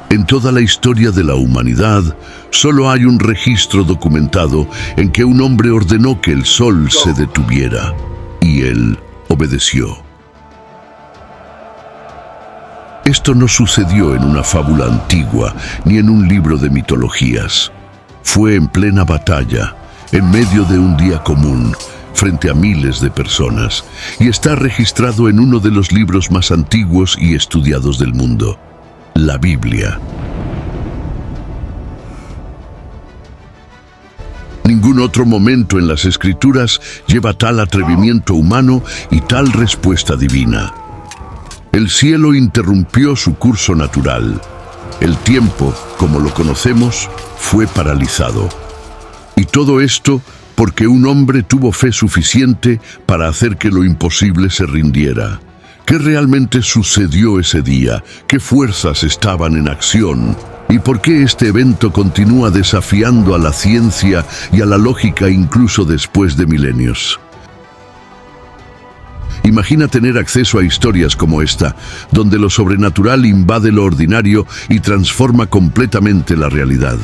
En toda la historia de la humanidad, solo hay un registro documentado en que un hombre ordenó que el sol se detuviera, y él obedeció. Esto no sucedió en una fábula antigua ni en un libro de mitologías. Fue en plena batalla, en medio de un día común, frente a miles de personas, y está registrado en uno de los libros más antiguos y estudiados del mundo, la Biblia. Ningún otro momento en las Escrituras lleva tal atrevimiento humano y tal respuesta divina. El cielo interrumpió su curso natural. El tiempo, como lo conocemos, fue paralizado. Y todo esto porque un hombre tuvo fe suficiente para hacer que lo imposible se rindiera. ¿Qué realmente sucedió ese día? ¿Qué fuerzas estaban en acción? ¿Y por qué este evento continúa desafiando a la ciencia y a la lógica incluso después de milenios? Imagina tener acceso a historias como esta, donde lo sobrenatural invade lo ordinario y transforma completamente la realidad.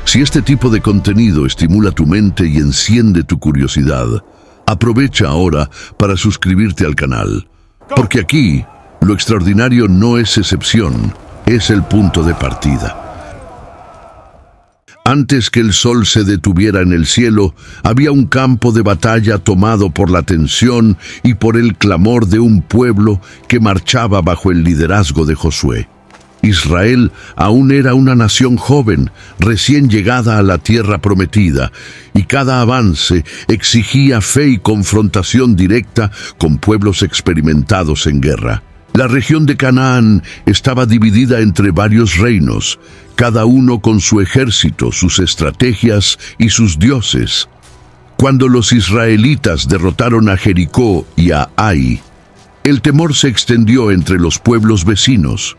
Si este tipo de contenido estimula tu mente y enciende tu curiosidad, aprovecha ahora para suscribirte al canal. Porque aquí, lo extraordinario no es excepción, es el punto de partida. Antes que el sol se detuviera en el cielo, había un campo de batalla tomado por la tensión y por el clamor de un pueblo que marchaba bajo el liderazgo de Josué. Israel aún era una nación joven, recién llegada a la tierra prometida, y cada avance exigía fe y confrontación directa con pueblos experimentados en guerra. La región de Canaán estaba dividida entre varios reinos, cada uno con su ejército, sus estrategias y sus dioses. Cuando los israelitas derrotaron a Jericó y a Ai, el temor se extendió entre los pueblos vecinos.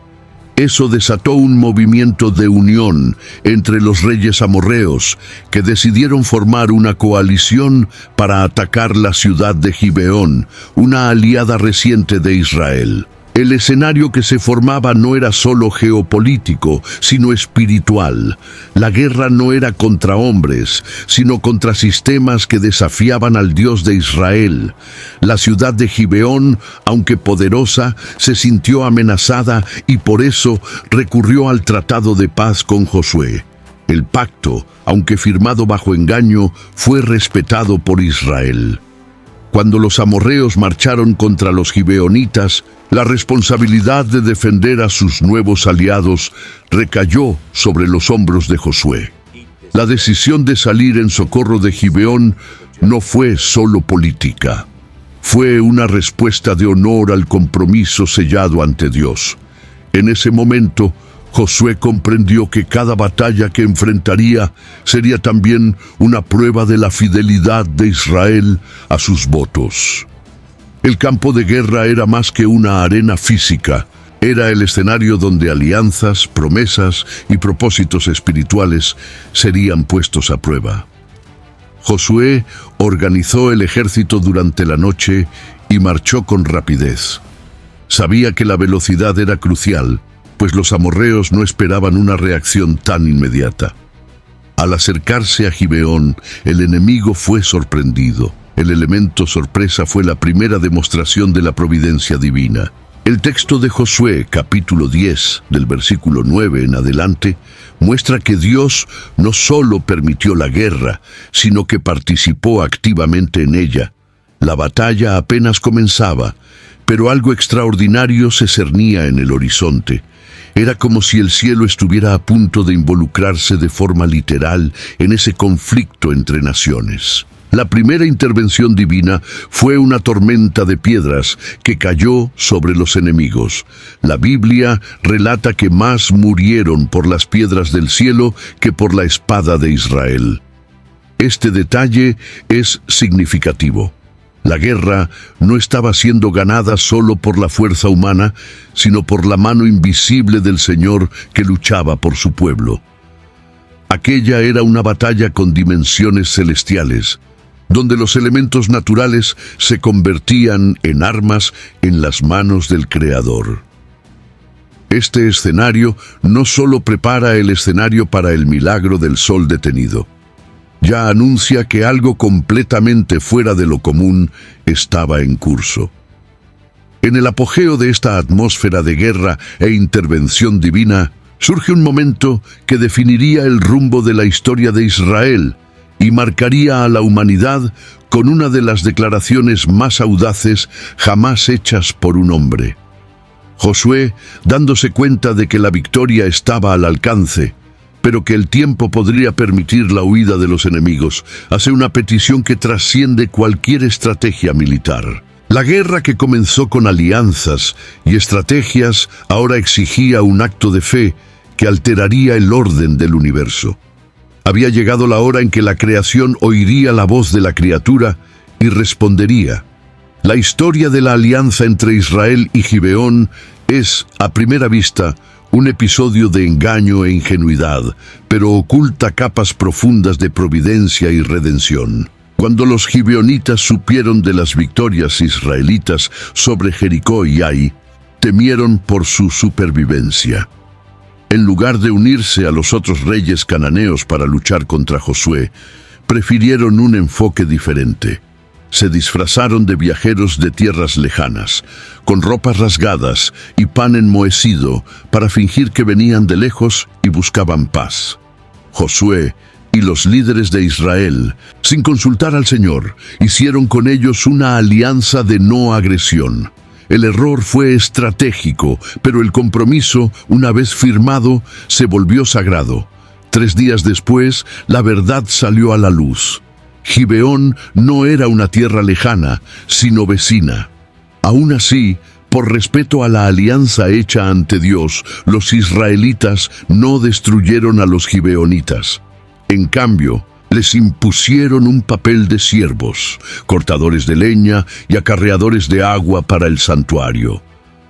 Eso desató un movimiento de unión entre los reyes amorreos que decidieron formar una coalición para atacar la ciudad de Gibeón, una aliada reciente de Israel. El escenario que se formaba no era solo geopolítico, sino espiritual. La guerra no era contra hombres, sino contra sistemas que desafiaban al Dios de Israel. La ciudad de Gibeón, aunque poderosa, se sintió amenazada y por eso recurrió al tratado de paz con Josué. El pacto, aunque firmado bajo engaño, fue respetado por Israel. Cuando los amorreos marcharon contra los gibeonitas, la responsabilidad de defender a sus nuevos aliados recayó sobre los hombros de Josué. La decisión de salir en socorro de Gibeón no fue solo política. Fue una respuesta de honor al compromiso sellado ante Dios. En ese momento, Josué comprendió que cada batalla que enfrentaría sería también una prueba de la fidelidad de Israel a sus votos. El campo de guerra era más que una arena física, era el escenario donde alianzas, promesas y propósitos espirituales serían puestos a prueba. Josué organizó el ejército durante la noche y marchó con rapidez. Sabía que la velocidad era crucial, pues los amorreos no esperaban una reacción tan inmediata. Al acercarse a Gibeón, el enemigo fue sorprendido. El elemento sorpresa fue la primera demostración de la providencia divina. El texto de Josué, capítulo 10, del versículo 9 en adelante, muestra que Dios no solo permitió la guerra, sino que participó activamente en ella. La batalla apenas comenzaba, pero algo extraordinario se cernía en el horizonte. Era como si el cielo estuviera a punto de involucrarse de forma literal en ese conflicto entre naciones. La primera intervención divina fue una tormenta de piedras que cayó sobre los enemigos. La Biblia relata que más murieron por las piedras del cielo que por la espada de Israel. Este detalle es significativo. La guerra no estaba siendo ganada solo por la fuerza humana, sino por la mano invisible del Señor que luchaba por su pueblo. Aquella era una batalla con dimensiones celestiales, donde los elementos naturales se convertían en armas en las manos del Creador. Este escenario no solo prepara el escenario para el milagro del sol detenido, ya anuncia que algo completamente fuera de lo común estaba en curso. En el apogeo de esta atmósfera de guerra e intervención divina, surge un momento que definiría el rumbo de la historia de Israel y marcaría a la humanidad con una de las declaraciones más audaces jamás hechas por un hombre. Josué, dándose cuenta de que la victoria estaba al alcance, pero que el tiempo podría permitir la huida de los enemigos, hace una petición que trasciende cualquier estrategia militar. La guerra, que comenzó con alianzas y estrategias, ahora exigía un acto de fe que alteraría el orden del universo. Había llegado la hora en que la creación oiría la voz de la criatura y respondería. La historia de la alianza entre Israel y Gibeón es, a primera vista, un episodio de engaño e ingenuidad, pero oculta capas profundas de providencia y redención. Cuando los gibeonitas supieron de las victorias israelitas sobre Jericó y Ai, temieron por su supervivencia. En lugar de unirse a los otros reyes cananeos para luchar contra Josué, prefirieron un enfoque diferente. Se disfrazaron de viajeros de tierras lejanas, con ropas rasgadas y pan enmohecido, para fingir que venían de lejos y buscaban paz. Josué y los líderes de Israel, sin consultar al Señor, hicieron con ellos una alianza de no agresión. El error fue estratégico, pero el compromiso, una vez firmado, se volvió sagrado. 3 días después, la verdad salió a la luz. Gibeón no era una tierra lejana, sino vecina. Aún así, por respeto a la alianza hecha ante Dios, los israelitas no destruyeron a los gibeonitas. En cambio, les impusieron un papel de siervos, cortadores de leña y acarreadores de agua para el santuario.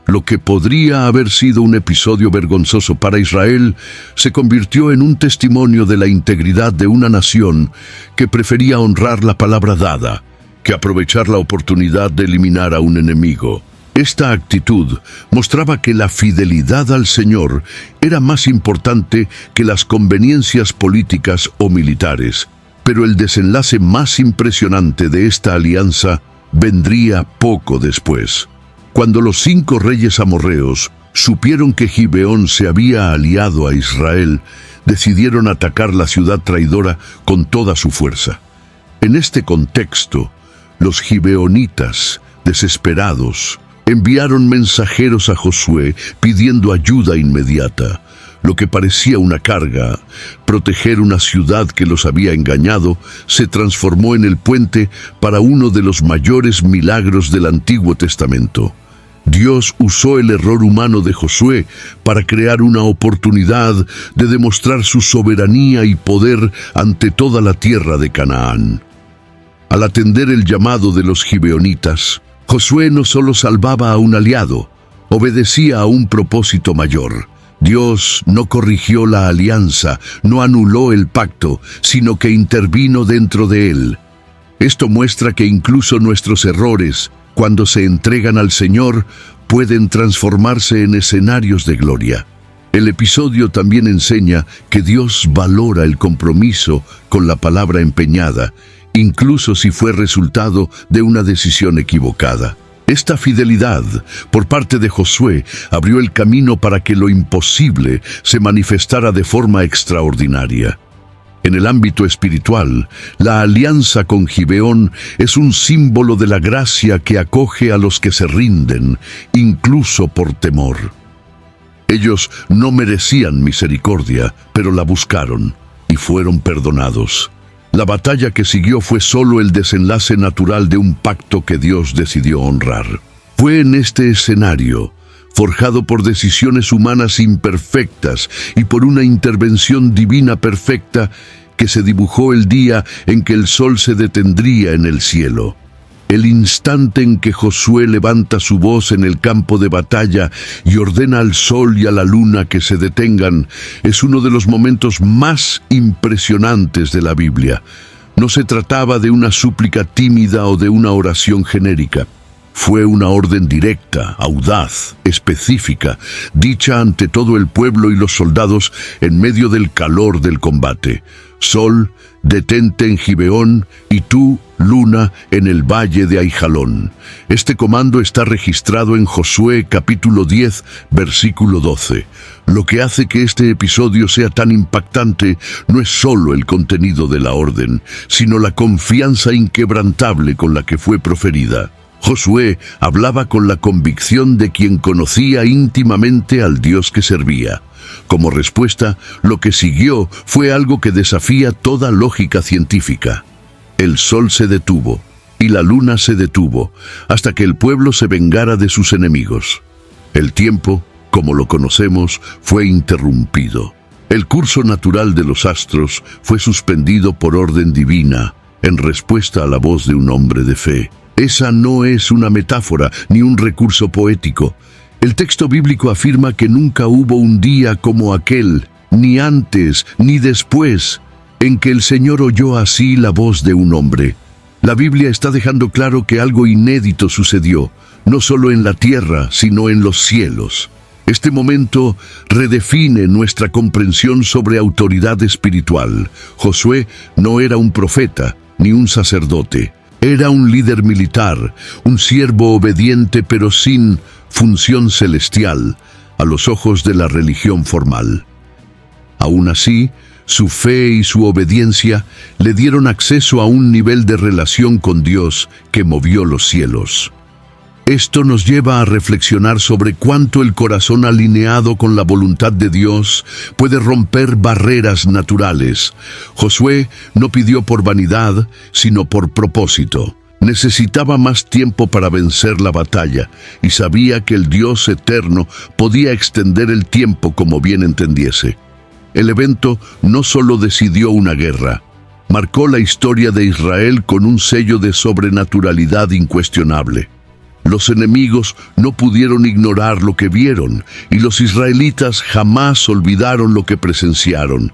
Lo que podría haber sido un episodio vergonzoso para Israel se convirtió en un testimonio de la integridad de una nación que prefería honrar la palabra dada que aprovechar la oportunidad de eliminar a un enemigo. Esta actitud mostraba que la fidelidad al Señor era más importante que las conveniencias políticas o militares. Pero el desenlace más impresionante de esta alianza vendría poco después. Cuando los 5 reyes amorreos supieron que Gibeón se había aliado a Israel, decidieron atacar la ciudad traidora con toda su fuerza. En este contexto, los gibeonitas, desesperados, enviaron mensajeros a Josué pidiendo ayuda inmediata. Lo que parecía una carga, proteger una ciudad que los había engañado, se transformó en el puente para uno de los mayores milagros del Antiguo Testamento. Dios usó el error humano de Josué para crear una oportunidad de demostrar su soberanía y poder ante toda la tierra de Canaán. Al atender el llamado de los gibeonitas, Josué no solo salvaba a un aliado, obedecía a un propósito mayor. Dios no corrigió la alianza, no anuló el pacto, sino que intervino dentro de él. Esto muestra que incluso nuestros errores, cuando se entregan al Señor, pueden transformarse en escenarios de gloria. El episodio también enseña que Dios valora el compromiso con la palabra empeñada, incluso si fue resultado de una decisión equivocada. Esta fidelidad por parte de Josué abrió el camino para que lo imposible se manifestara de forma extraordinaria. En el ámbito espiritual, la alianza con Gibeón es un símbolo de la gracia que acoge a los que se rinden, incluso por temor. Ellos no merecían misericordia, pero la buscaron y fueron perdonados. La batalla que siguió fue solo el desenlace natural de un pacto que Dios decidió honrar. Fue en este escenario, forjado por decisiones humanas imperfectas y por una intervención divina perfecta, que se dibujó el día en que el sol se detendría en el cielo. El instante en que Josué levanta su voz en el campo de batalla y ordena al sol y a la luna que se detengan es uno de los momentos más impresionantes de la Biblia. No se trataba de una súplica tímida o de una oración genérica. Fue una orden directa, audaz, específica, dicha ante todo el pueblo y los soldados en medio del calor del combate. Sol, detente en Gibeón, y tú, luna, en el valle de Aijalón. Este comando está registrado en Josué capítulo 10, versículo 12. Lo que hace que este episodio sea tan impactante no es solo el contenido de la orden, sino la confianza inquebrantable con la que fue proferida. Josué hablaba con la convicción de quien conocía íntimamente al Dios que servía. Como respuesta, lo que siguió fue algo que desafía toda lógica científica. El sol se detuvo y la luna se detuvo hasta que el pueblo se vengara de sus enemigos. El tiempo, como lo conocemos, fue interrumpido. El curso natural de los astros fue suspendido por orden divina en respuesta a la voz de un hombre de fe. Esa no es una metáfora ni un recurso poético. El texto bíblico afirma que nunca hubo un día como aquel, ni antes ni después, en que el Señor oyó así la voz de un hombre. La Biblia está dejando claro que algo inédito sucedió, no solo en la tierra, sino en los cielos. Este momento redefine nuestra comprensión sobre autoridad espiritual. Josué no era un profeta ni un sacerdote. Era un líder militar, un siervo obediente pero sin función celestial a los ojos de la religión formal. Aún así, su fe y su obediencia le dieron acceso a un nivel de relación con Dios que movió los cielos. Esto nos lleva a reflexionar sobre cuánto el corazón alineado con la voluntad de Dios puede romper barreras naturales. Josué no pidió por vanidad, sino por propósito. Necesitaba más tiempo para vencer la batalla y sabía que el Dios eterno podía extender el tiempo como bien entendiese. El evento no solo decidió una guerra, marcó la historia de Israel con un sello de sobrenaturalidad incuestionable. Los enemigos no pudieron ignorar lo que vieron, y los israelitas jamás olvidaron lo que presenciaron.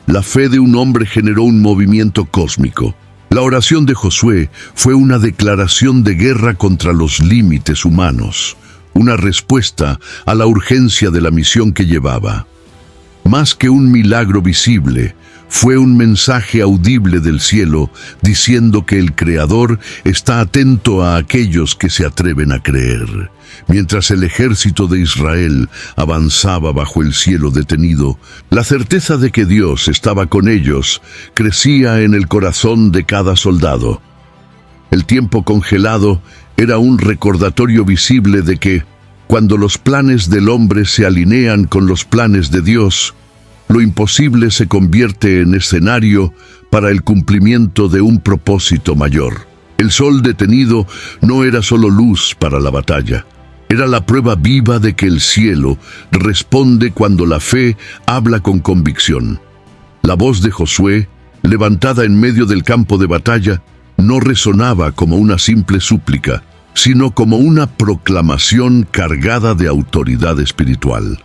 La fe de un hombre generó un movimiento cósmico. La oración de Josué fue una declaración de guerra contra los límites humanos, una respuesta a la urgencia de la misión que llevaba. Más que un milagro visible, fue un mensaje audible del cielo diciendo que el Creador está atento a aquellos que se atreven a creer. Mientras el ejército de Israel avanzaba bajo el cielo detenido, la certeza de que Dios estaba con ellos crecía en el corazón de cada soldado. El tiempo congelado era un recordatorio visible de que, cuando los planes del hombre se alinean con los planes de Dios, lo imposible se convierte en escenario para el cumplimiento de un propósito mayor. El sol detenido no era solo luz para la batalla, era la prueba viva de que el cielo responde cuando la fe habla con convicción. La voz de Josué, levantada en medio del campo de batalla, no resonaba como una simple súplica, sino como una proclamación cargada de autoridad espiritual.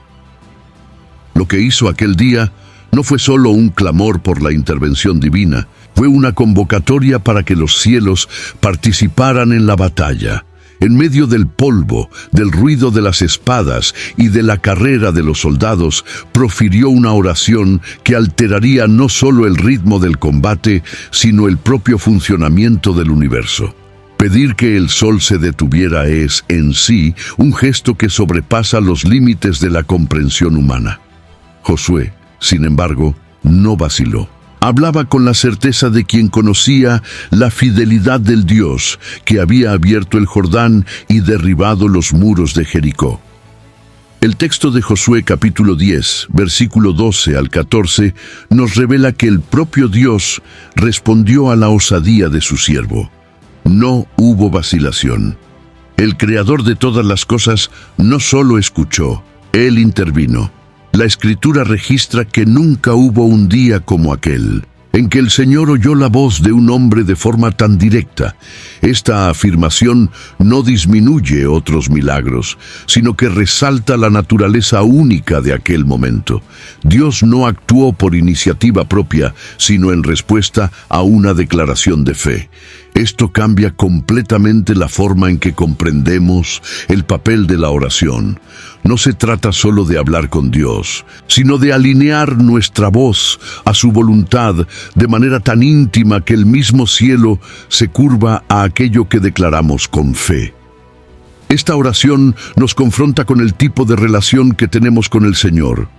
Lo que hizo aquel día no fue solo un clamor por la intervención divina, fue una convocatoria para que los cielos participaran en la batalla. En medio del polvo, del ruido de las espadas y de la carrera de los soldados, profirió una oración que alteraría no solo el ritmo del combate, sino el propio funcionamiento del universo. Pedir que el sol se detuviera es, en sí, un gesto que sobrepasa los límites de la comprensión humana. Josué, sin embargo, no vaciló. Hablaba con la certeza de quien conocía la fidelidad del Dios que había abierto el Jordán y derribado los muros de Jericó. El texto de Josué capítulo 10, versículo 12 al 14, nos revela que el propio Dios respondió a la osadía de su siervo. No hubo vacilación. El Creador de todas las cosas no solo escuchó, Él intervino. La Escritura registra que nunca hubo un día como aquel, en que el Señor oyó la voz de un hombre de forma tan directa. Esta afirmación no disminuye otros milagros, sino que resalta la naturaleza única de aquel momento. Dios no actuó por iniciativa propia, sino en respuesta a una declaración de fe. Esto cambia completamente la forma en que comprendemos el papel de la oración. No se trata solo de hablar con Dios, sino de alinear nuestra voz a su voluntad de manera tan íntima que el mismo cielo se curva a aquello que declaramos con fe. Esta oración nos confronta con el tipo de relación que tenemos con el Señor.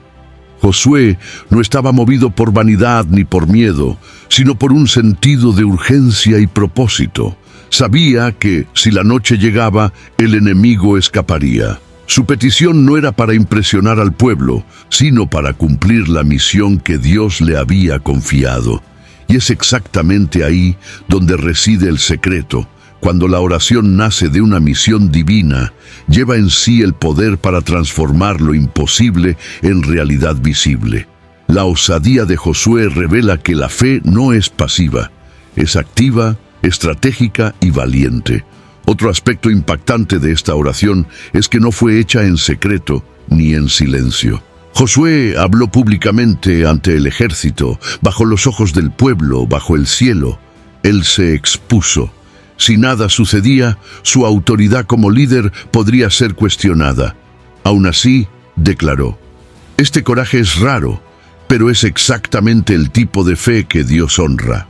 Josué no estaba movido por vanidad ni por miedo, sino por un sentido de urgencia y propósito. Sabía que, si la noche llegaba, el enemigo escaparía. Su petición no era para impresionar al pueblo, sino para cumplir la misión que Dios le había confiado. Y es exactamente ahí donde reside el secreto. Cuando la oración nace de una misión divina, lleva en sí el poder para transformar lo imposible en realidad visible. La osadía de Josué revela que la fe no es pasiva, es activa, estratégica y valiente. Otro aspecto impactante de esta oración es que no fue hecha en secreto ni en silencio. Josué habló públicamente ante el ejército, bajo los ojos del pueblo, bajo el cielo. Él se expuso. Si nada sucedía, su autoridad como líder podría ser cuestionada. Aún así, declaró: este coraje es raro, pero es exactamente el tipo de fe que Dios honra.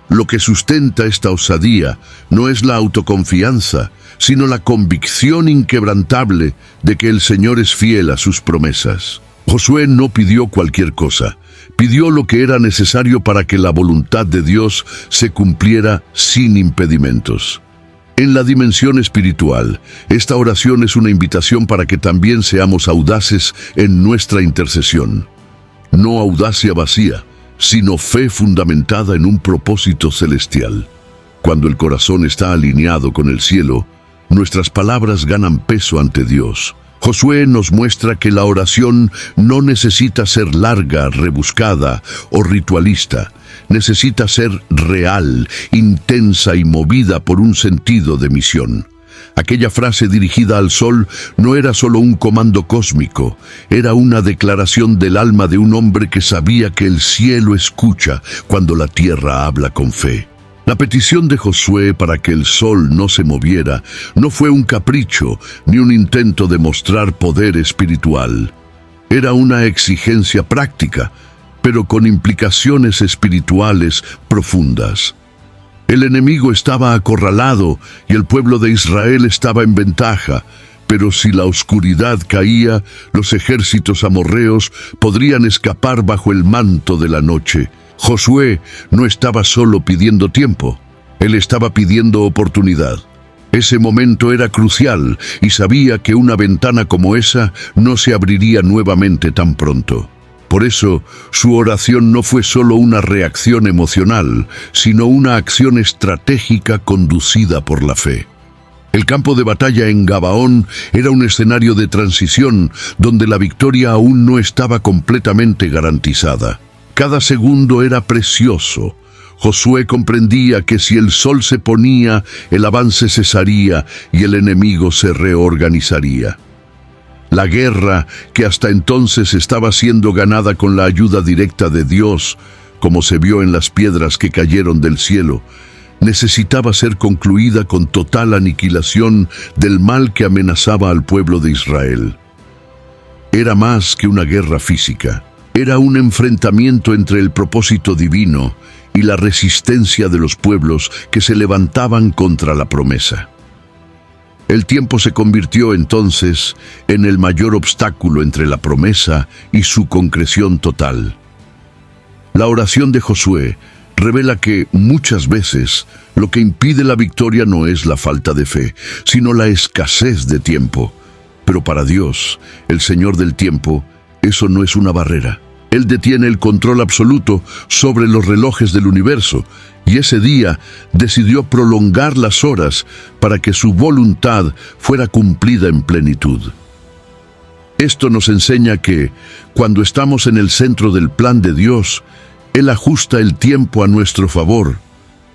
Lo que sustenta esta osadía no es la autoconfianza, sino la convicción inquebrantable de que el Señor es fiel a sus promesas. Josué no pidió cualquier cosa. Pidió lo que era necesario para que la voluntad de Dios se cumpliera sin impedimentos. En la dimensión espiritual, esta oración es una invitación para que también seamos audaces en nuestra intercesión. No audacia vacía, sino fe fundamentada en un propósito celestial. Cuando el corazón está alineado con el cielo, nuestras palabras ganan peso ante Dios. Josué nos muestra que la oración no necesita ser larga, rebuscada o ritualista. Necesita ser real, intensa y movida por un sentido de misión. Aquella frase dirigida al sol no era solo un comando cósmico, era una declaración del alma de un hombre que sabía que el cielo escucha cuando la tierra habla con fe. La petición de Josué para que el sol no se moviera no fue un capricho ni un intento de mostrar poder espiritual. Era una exigencia práctica, pero con implicaciones espirituales profundas. El enemigo estaba acorralado y el pueblo de Israel estaba en ventaja, pero si la oscuridad caía, los ejércitos amorreos podrían escapar bajo el manto de la noche. Josué no estaba solo pidiendo tiempo, él estaba pidiendo oportunidad. Ese momento era crucial y sabía que una ventana como esa no se abriría nuevamente tan pronto. Por eso, su oración no fue solo una reacción emocional, sino una acción estratégica conducida por la fe. El campo de batalla en Gabaón era un escenario de transición donde la victoria aún no estaba completamente garantizada. Cada segundo era precioso. Josué comprendía que si el sol se ponía, el avance cesaría y el enemigo se reorganizaría. La guerra, que hasta entonces estaba siendo ganada con la ayuda directa de Dios, como se vio en las piedras que cayeron del cielo, necesitaba ser concluida con total aniquilación del mal que amenazaba al pueblo de Israel. Era más que una guerra física. Era un enfrentamiento entre el propósito divino y la resistencia de los pueblos que se levantaban contra la promesa. El tiempo se convirtió entonces en el mayor obstáculo entre la promesa y su concreción total. La oración de Josué revela que muchas veces lo que impide la victoria no es la falta de fe, sino la escasez de tiempo. Pero para Dios, el Señor del tiempo, eso no es una barrera. Él detiene el control absoluto sobre los relojes del universo y ese día decidió prolongar las horas para que su voluntad fuera cumplida en plenitud. Esto nos enseña que, cuando estamos en el centro del plan de Dios, Él ajusta el tiempo a nuestro favor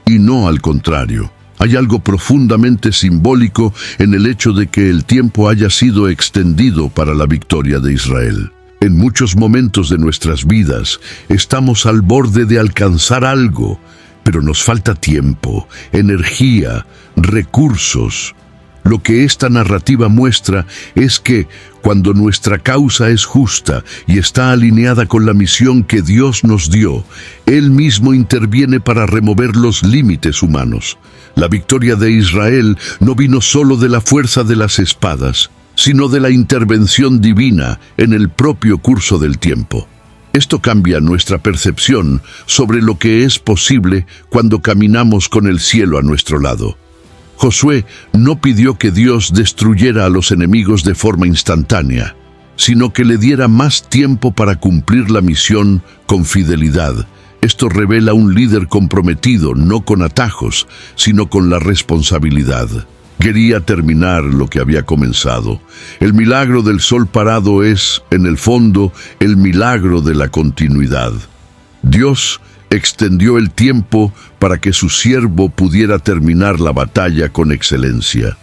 y no al contrario. Hay algo profundamente simbólico en el hecho de que el tiempo haya sido extendido para la victoria de Israel. En muchos momentos de nuestras vidas estamos al borde de alcanzar algo, Pero nos falta tiempo, energía, recursos. Lo que esta narrativa muestra es que cuando nuestra causa es justa y está alineada con la misión que Dios nos dio, Él mismo interviene para remover los límites humanos. La victoria de Israel no vino solo de la fuerza de las espadas, sino de la intervención divina en el propio curso del tiempo. Esto cambia nuestra percepción sobre lo que es posible cuando caminamos con el cielo a nuestro lado. Josué no pidió que Dios destruyera a los enemigos de forma instantánea, sino que le diera más tiempo para cumplir la misión con fidelidad. Esto revela un líder comprometido, no con atajos, sino con la responsabilidad. Quería terminar lo que había comenzado. El milagro del sol parado es, en el fondo, el milagro de la continuidad. Dios extendió el tiempo para que su siervo pudiera terminar la batalla con excelencia.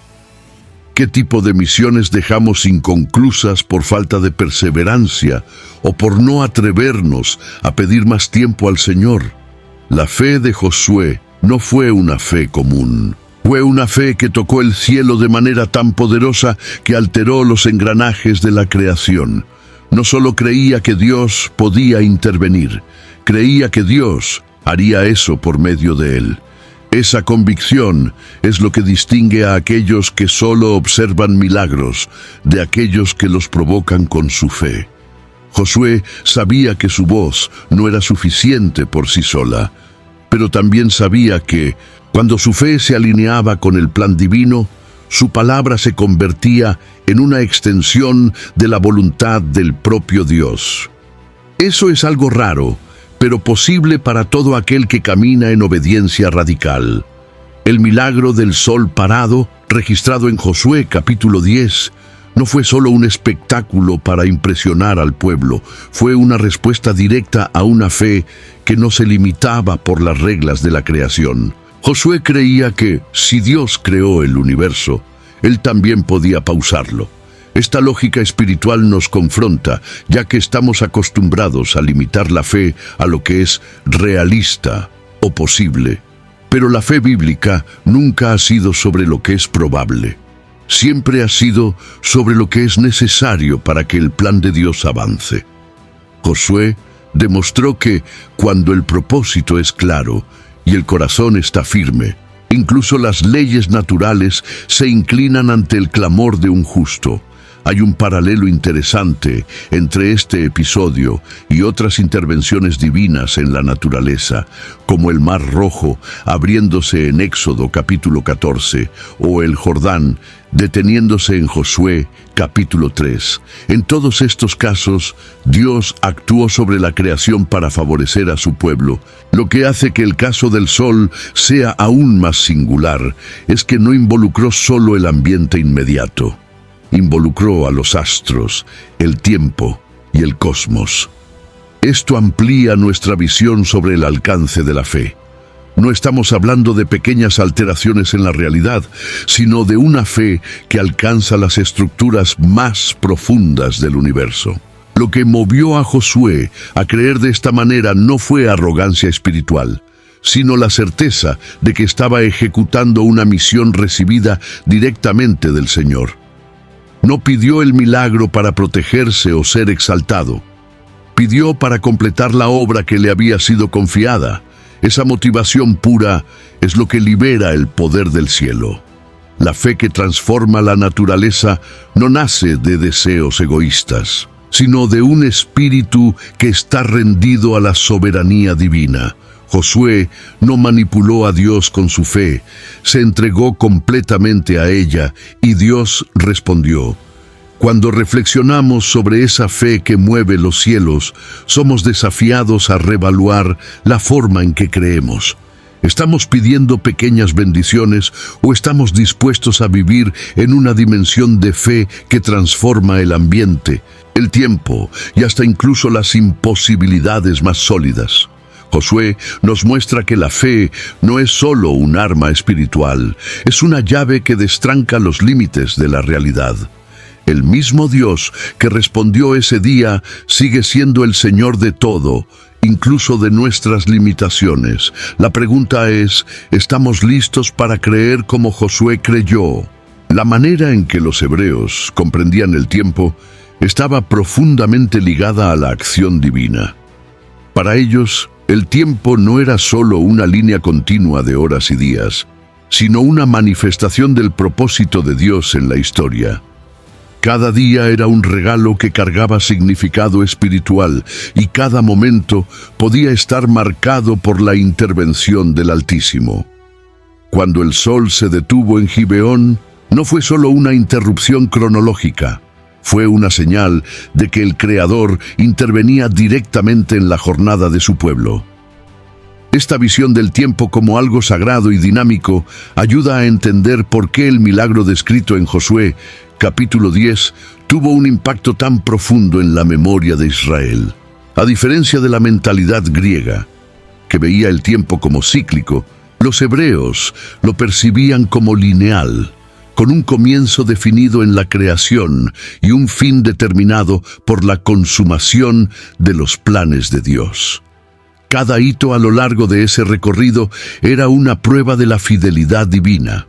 ¿Qué tipo de misiones dejamos inconclusas por falta de perseverancia o por no atrevernos a pedir más tiempo al Señor? La fe de Josué no fue una fe común. Fue una fe que tocó el cielo de manera tan poderosa que alteró los engranajes de la creación. No solo creía que Dios podía intervenir, creía que Dios haría eso por medio de él. Esa convicción es lo que distingue a aquellos que solo observan milagros de aquellos que los provocan con su fe. Josué sabía que su voz no era suficiente por sí sola, pero también sabía que, cuando su fe se alineaba con el plan divino, su palabra se convertía en una extensión de la voluntad del propio Dios. Eso es algo raro, pero posible para todo aquel que camina en obediencia radical. El milagro del sol parado, registrado en Josué capítulo 10, no fue solo un espectáculo para impresionar al pueblo, fue una respuesta directa a una fe que no se limitaba por las reglas de la creación. Josué creía que, si Dios creó el universo, Él también podía pausarlo. Esta lógica espiritual nos confronta, ya que estamos acostumbrados a limitar la fe a lo que es realista o posible. Pero la fe bíblica nunca ha sido sobre lo que es probable. Siempre ha sido sobre lo que es necesario para que el plan de Dios avance. Josué demostró que, cuando el propósito es claro y el corazón está firme, incluso las leyes naturales se inclinan ante el clamor de un justo. Hay un paralelo interesante entre este episodio y otras intervenciones divinas en la naturaleza, como el Mar Rojo abriéndose en Éxodo capítulo 14 o el Jordán deteniéndose en Josué capítulo 3. En todos estos casos, Dios actuó sobre la creación para favorecer a su pueblo. Lo que hace que el caso del sol sea aún más singular es que no involucró solo el ambiente inmediato. Involucró a los astros, el tiempo y el cosmos. Esto amplía nuestra visión sobre el alcance de la fe. No estamos hablando de pequeñas alteraciones en la realidad, sino de una fe que alcanza las estructuras más profundas del universo. Lo que movió a Josué a creer de esta manera no fue arrogancia espiritual, sino la certeza de que estaba ejecutando una misión recibida directamente del Señor. No pidió el milagro para protegerse o ser exaltado. Pidió para completar la obra que le había sido confiada. Esa motivación pura es lo que libera el poder del cielo. La fe que transforma la naturaleza no nace de deseos egoístas, sino de un espíritu que está rendido a la soberanía divina. Josué no manipuló a Dios con su fe, se entregó completamente a ella y Dios respondió. Cuando reflexionamos sobre esa fe que mueve los cielos, somos desafiados a reevaluar la forma en que creemos. ¿Estamos pidiendo pequeñas bendiciones o estamos dispuestos a vivir en una dimensión de fe que transforma el ambiente, el tiempo y hasta incluso las imposibilidades más sólidas? Josué nos muestra que la fe no es solo un arma espiritual, es una llave que destranca los límites de la realidad. El mismo Dios que respondió ese día sigue siendo el Señor de todo incluso de nuestras limitaciones. La pregunta es, ¿estamos listos para creer como Josué creyó? La manera en que los hebreos comprendían el tiempo estaba profundamente ligada a la acción divina. Para ellos, el tiempo no era solo una línea continua de horas y días, sino una manifestación del propósito de Dios en la historia. Cada día era un regalo que cargaba significado espiritual y cada momento podía estar marcado por la intervención del Altísimo. Cuando el sol se detuvo en Gibeón, no fue solo una interrupción cronológica, fue una señal de que el Creador intervenía directamente en la jornada de su pueblo. Esta visión del tiempo como algo sagrado y dinámico ayuda a entender por qué el milagro descrito en Josué, capítulo 10, tuvo un impacto tan profundo en la memoria de Israel. A diferencia de la mentalidad griega, que veía el tiempo como cíclico, los hebreos lo percibían como lineal, con un comienzo definido en la creación y un fin determinado por la consumación de los planes de Dios. Cada hito a lo largo de ese recorrido era una prueba de la fidelidad divina.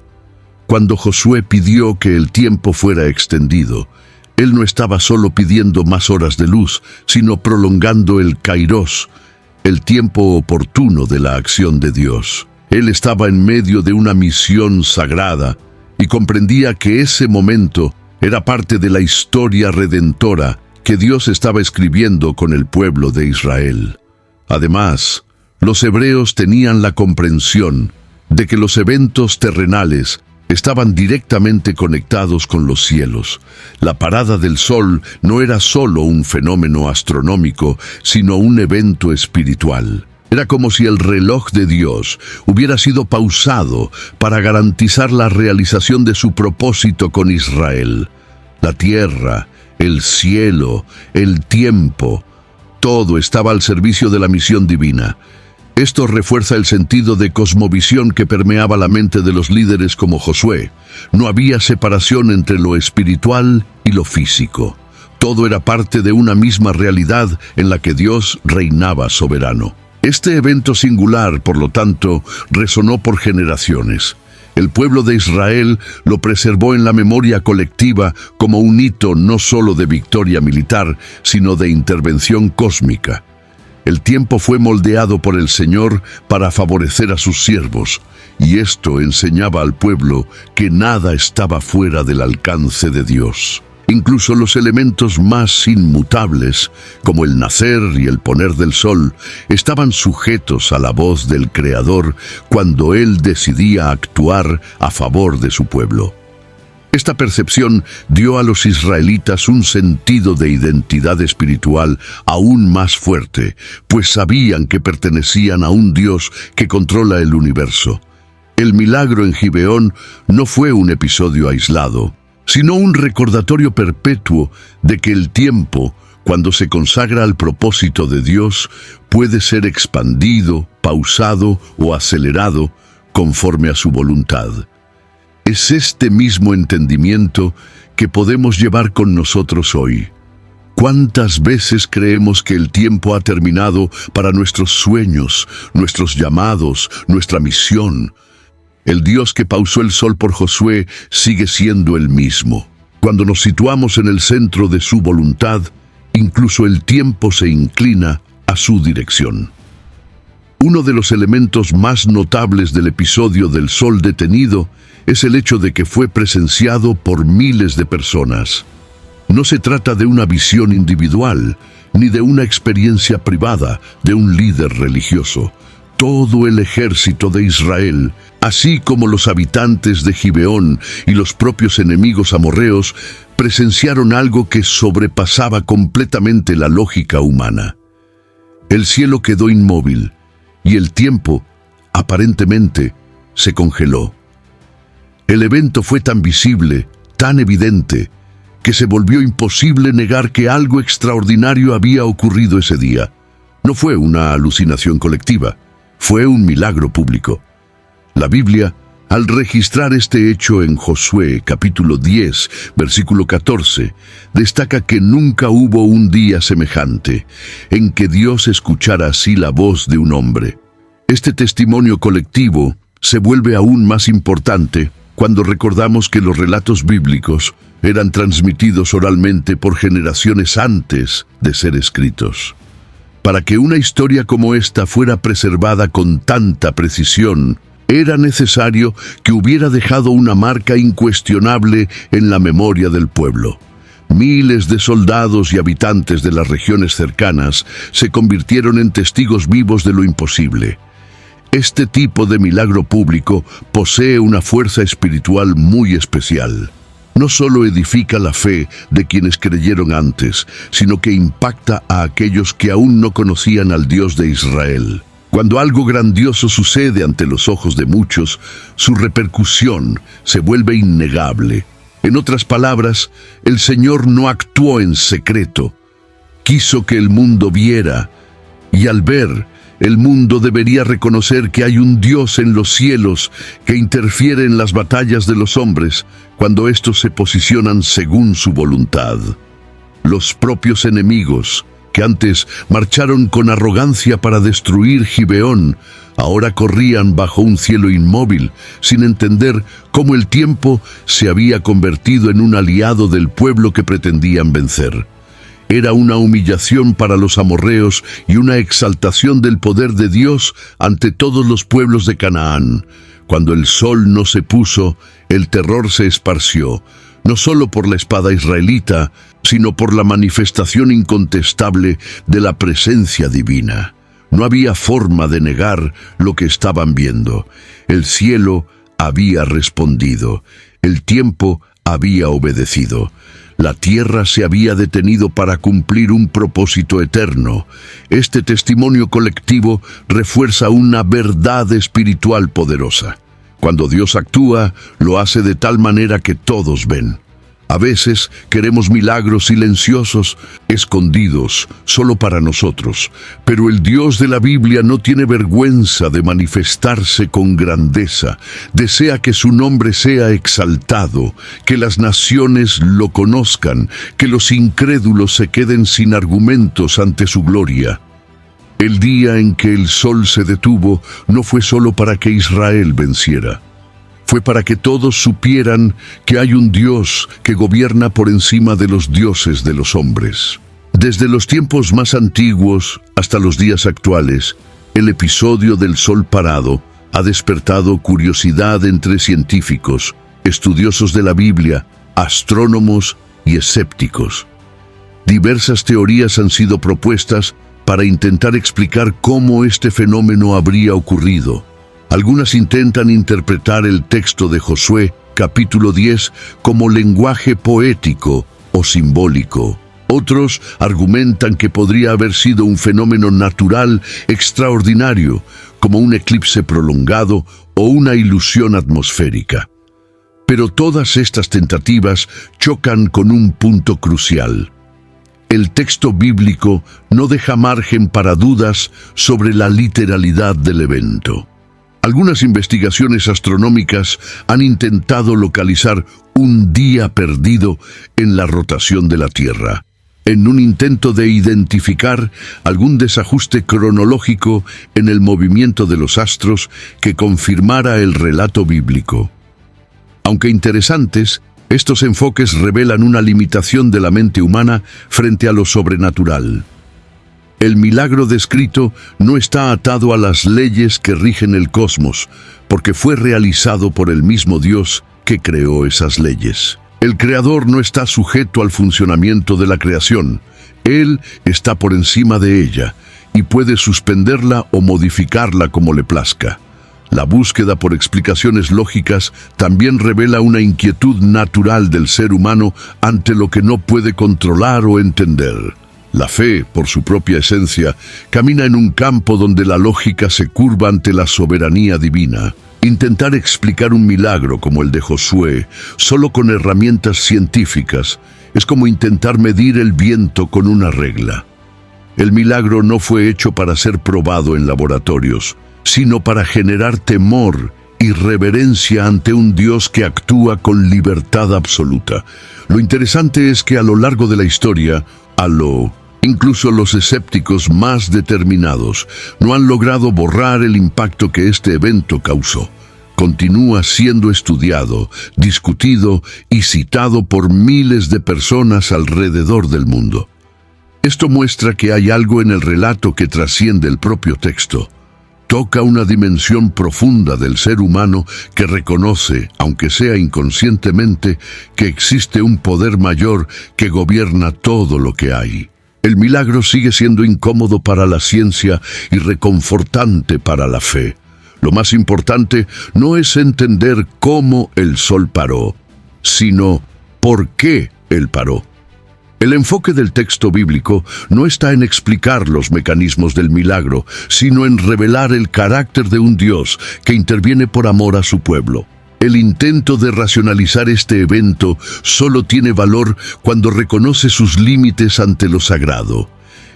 Cuando Josué pidió que el tiempo fuera extendido, él no estaba solo pidiendo más horas de luz, sino prolongando el kairos, el tiempo oportuno de la acción de Dios. Él estaba en medio de una misión sagrada y comprendía que ese momento era parte de la historia redentora que Dios estaba escribiendo con el pueblo de Israel. Además, los hebreos tenían la comprensión de que los eventos terrenales estaban directamente conectados con los cielos. La parada del sol no era solo un fenómeno astronómico, sino un evento espiritual. Era como si el reloj de Dios hubiera sido pausado para garantizar la realización de su propósito con Israel. La tierra, el cielo, el tiempo, todo estaba al servicio de la misión divina. Esto refuerza el sentido de cosmovisión que permeaba la mente de los líderes como Josué. No había separación entre lo espiritual y lo físico. Todo era parte de una misma realidad en la que Dios reinaba soberano. Este evento singular, por lo tanto, resonó por generaciones. El pueblo de Israel lo preservó en la memoria colectiva como un hito no solo de victoria militar, sino de intervención cósmica. El tiempo fue moldeado por el Señor para favorecer a sus siervos, y esto enseñaba al pueblo que nada estaba fuera del alcance de Dios. Incluso los elementos más inmutables, como el nacer y el poner del sol, estaban sujetos a la voz del Creador cuando Él decidía actuar a favor de su pueblo. Esta percepción dio a los israelitas un sentido de identidad espiritual aún más fuerte, pues sabían que pertenecían a un Dios que controla el universo. El milagro en Gibeón no fue un episodio aislado, sino un recordatorio perpetuo de que el tiempo, cuando se consagra al propósito de Dios, puede ser expandido, pausado o acelerado conforme a su voluntad. Es este mismo entendimiento que podemos llevar con nosotros hoy. ¿Cuántas veces creemos que el tiempo ha terminado para nuestros sueños, nuestros llamados, nuestra misión? El Dios que pausó el sol por Josué sigue siendo el mismo. Cuando nos situamos en el centro de su voluntad, incluso el tiempo se inclina a su dirección. Uno de los elementos más notables del episodio del sol detenido es el hecho de que fue presenciado por miles de personas. No se trata de una visión individual, ni de una experiencia privada de un líder religioso. Todo el ejército de Israel, así como los habitantes de Gibeón y los propios enemigos amorreos, presenciaron algo que sobrepasaba completamente la lógica humana. El cielo quedó inmóvil y el tiempo, aparentemente, se congeló. El evento fue tan visible, tan evidente, que se volvió imposible negar que algo extraordinario había ocurrido ese día. No fue una alucinación colectiva, fue un milagro público. La Biblia Al registrar este hecho en Josué, capítulo 10, versículo 14, destaca que nunca hubo un día semejante en que Dios escuchara así la voz de un hombre. Este testimonio colectivo se vuelve aún más importante cuando recordamos que los relatos bíblicos eran transmitidos oralmente por generaciones antes de ser escritos. Para que una historia como esta fuera preservada con tanta precisión, era necesario que hubiera dejado una marca incuestionable en la memoria del pueblo. Miles de soldados y habitantes de las regiones cercanas se convirtieron en testigos vivos de lo imposible. Este tipo de milagro público posee una fuerza espiritual muy especial. No solo edifica la fe de quienes creyeron antes, sino que impacta a aquellos que aún no conocían al Dios de Israel. Cuando algo grandioso sucede ante los ojos de muchos, su repercusión se vuelve innegable. En otras palabras, el Señor no actuó en secreto. Quiso que el mundo viera, y al ver, el mundo debería reconocer que hay un Dios en los cielos que interfiere en las batallas de los hombres cuando éstos se posicionan según su voluntad. Los propios enemigos, que antes marcharon con arrogancia para destruir Gibeón, ahora corrían bajo un cielo inmóvil, sin entender cómo el tiempo se había convertido en un aliado del pueblo que pretendían vencer. Era una humillación para los amorreos y una exaltación del poder de Dios ante todos los pueblos de Canaán. Cuando el sol no se puso, el terror se esparció, no solo por la espada israelita, sino por la manifestación incontestable de la presencia divina. No había forma de negar lo que estaban viendo. El cielo había respondido. El tiempo había obedecido. La tierra se había detenido para cumplir un propósito eterno. Este testimonio colectivo refuerza una verdad espiritual poderosa. Cuando Dios actúa, lo hace de tal manera que todos ven. A veces queremos milagros silenciosos, escondidos, solo para nosotros. Pero el Dios de la Biblia no tiene vergüenza de manifestarse con grandeza. Desea que su nombre sea exaltado, que las naciones lo conozcan, que los incrédulos se queden sin argumentos ante su gloria. El día en que el sol se detuvo no fue solo para que Israel venciera. Fue para que todos supieran que hay un Dios que gobierna por encima de los dioses de los hombres. Desde los tiempos más antiguos hasta los días actuales, el episodio del sol parado ha despertado curiosidad entre científicos, estudiosos de la Biblia, astrónomos y escépticos. Diversas teorías han sido propuestas para intentar explicar cómo este fenómeno habría ocurrido. Algunas intentan interpretar el texto de Josué, capítulo 10, como lenguaje poético o simbólico. Otros argumentan que podría haber sido un fenómeno natural extraordinario, como un eclipse prolongado o una ilusión atmosférica. Pero todas estas tentativas chocan con un punto crucial. El texto bíblico no deja margen para dudas sobre la literalidad del evento. Algunas investigaciones astronómicas han intentado localizar un día perdido en la rotación de la Tierra, en un intento de identificar algún desajuste cronológico en el movimiento de los astros que confirmara el relato bíblico. Aunque interesantes, estos enfoques revelan una limitación de la mente humana frente a lo sobrenatural. El milagro descrito no está atado a las leyes que rigen el cosmos, porque fue realizado por el mismo Dios que creó esas leyes. El Creador no está sujeto al funcionamiento de la creación. Él está por encima de ella y puede suspenderla o modificarla como le plazca. La búsqueda por explicaciones lógicas también revela una inquietud natural del ser humano ante lo que no puede controlar o entender. La fe, por su propia esencia, camina en un campo donde la lógica se curva ante la soberanía divina. Intentar explicar un milagro como el de Josué solo con herramientas científicas es como intentar medir el viento con una regla. El milagro no fue hecho para ser probado en laboratorios, sino para generar temor y reverencia ante un Dios que actúa con libertad absoluta. Lo interesante es que a lo largo de la historia, incluso los escépticos más determinados no han logrado borrar el impacto que este evento causó. Continúa siendo estudiado, discutido y citado por miles de personas alrededor del mundo. Esto muestra que hay algo en el relato que trasciende el propio texto. Toca una dimensión profunda del ser humano que reconoce, aunque sea inconscientemente, que existe un poder mayor que gobierna todo lo que hay. El milagro sigue siendo incómodo para la ciencia y reconfortante para la fe. Lo más importante no es entender cómo el sol paró, sino por qué él paró. El enfoque del texto bíblico no está en explicar los mecanismos del milagro, sino en revelar el carácter de un Dios que interviene por amor a su pueblo. El intento de racionalizar este evento solo tiene valor cuando reconoce sus límites ante lo sagrado.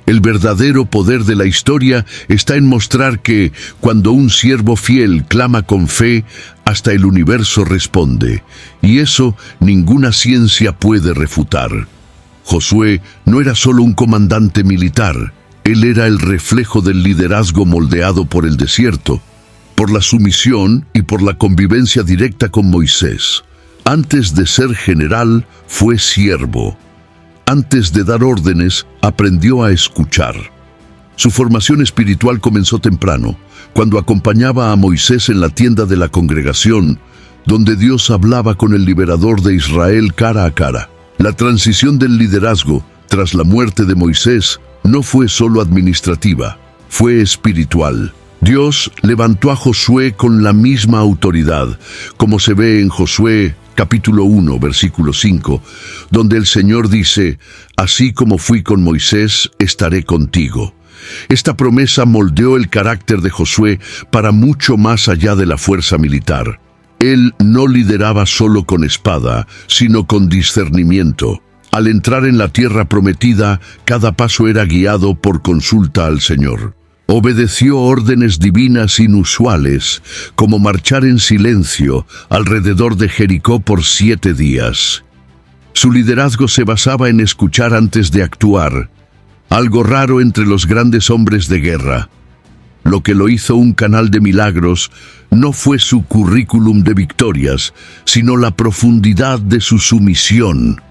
El verdadero poder de la historia está en mostrar que, cuando un siervo fiel clama con fe, hasta el universo responde, y eso ninguna ciencia puede refutar. Josué no era solo un comandante militar, él era el reflejo del liderazgo moldeado por el desierto, por la sumisión y por la convivencia directa con Moisés. Antes de ser general, fue siervo. Antes de dar órdenes, aprendió a escuchar. Su formación espiritual comenzó temprano, cuando acompañaba a Moisés en la tienda de la congregación, donde Dios hablaba con el liberador de Israel cara a cara. La transición del liderazgo, tras la muerte de Moisés, no fue solo administrativa, fue espiritual. Dios levantó a Josué con la misma autoridad, como se ve en Josué capítulo 1, versículo 5, donde el Señor dice, «Así como fui con Moisés, estaré contigo». Esta promesa moldeó el carácter de Josué para mucho más allá de la fuerza militar. Él no lideraba solo con espada, sino con discernimiento. Al entrar en la tierra prometida, cada paso era guiado por consulta al Señor. Obedeció órdenes divinas inusuales, como marchar en silencio alrededor de Jericó por 7 días. Su liderazgo se basaba en escuchar antes de actuar, algo raro entre los grandes hombres de guerra. Lo que lo hizo un canal de milagros no fue su currículum de victorias, sino la profundidad de su sumisión.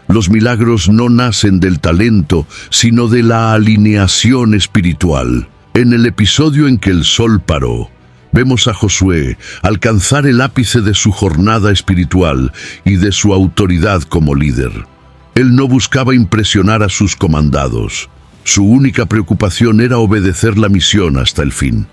Los milagros no nacen del talento, sino de la alineación espiritual. En el episodio en que el sol paró, vemos a Josué alcanzar el ápice de su jornada espiritual y de su autoridad como líder. Él no buscaba impresionar a sus comandados. Su única preocupación era obedecer la misión hasta el fin.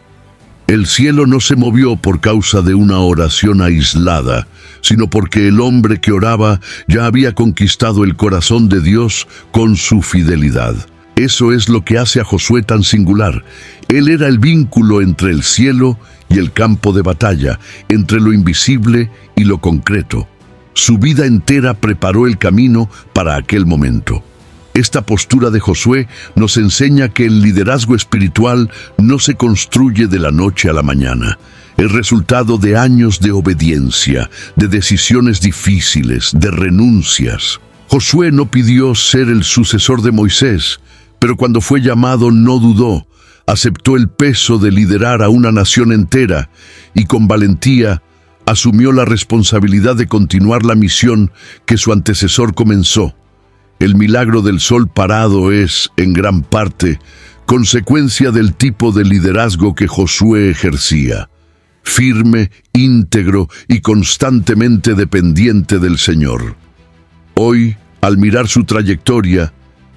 El cielo no se movió por causa de una oración aislada, sino porque el hombre que oraba ya había conquistado el corazón de Dios con su fidelidad. Eso es lo que hace a Josué tan singular. Él era el vínculo entre el cielo y el campo de batalla, entre lo invisible y lo concreto. Su vida entera preparó el camino para aquel momento. Esta postura de Josué nos enseña que el liderazgo espiritual no se construye de la noche a la mañana. Es resultado de años de obediencia, de decisiones difíciles, de renuncias. Josué no pidió ser el sucesor de Moisés, pero cuando fue llamado no dudó, aceptó el peso de liderar a una nación entera y con valentía asumió la responsabilidad de continuar la misión que su antecesor comenzó. El milagro del sol parado es, en gran parte, consecuencia del tipo de liderazgo que Josué ejercía, firme, íntegro y constantemente dependiente del Señor. Hoy, al mirar su trayectoria,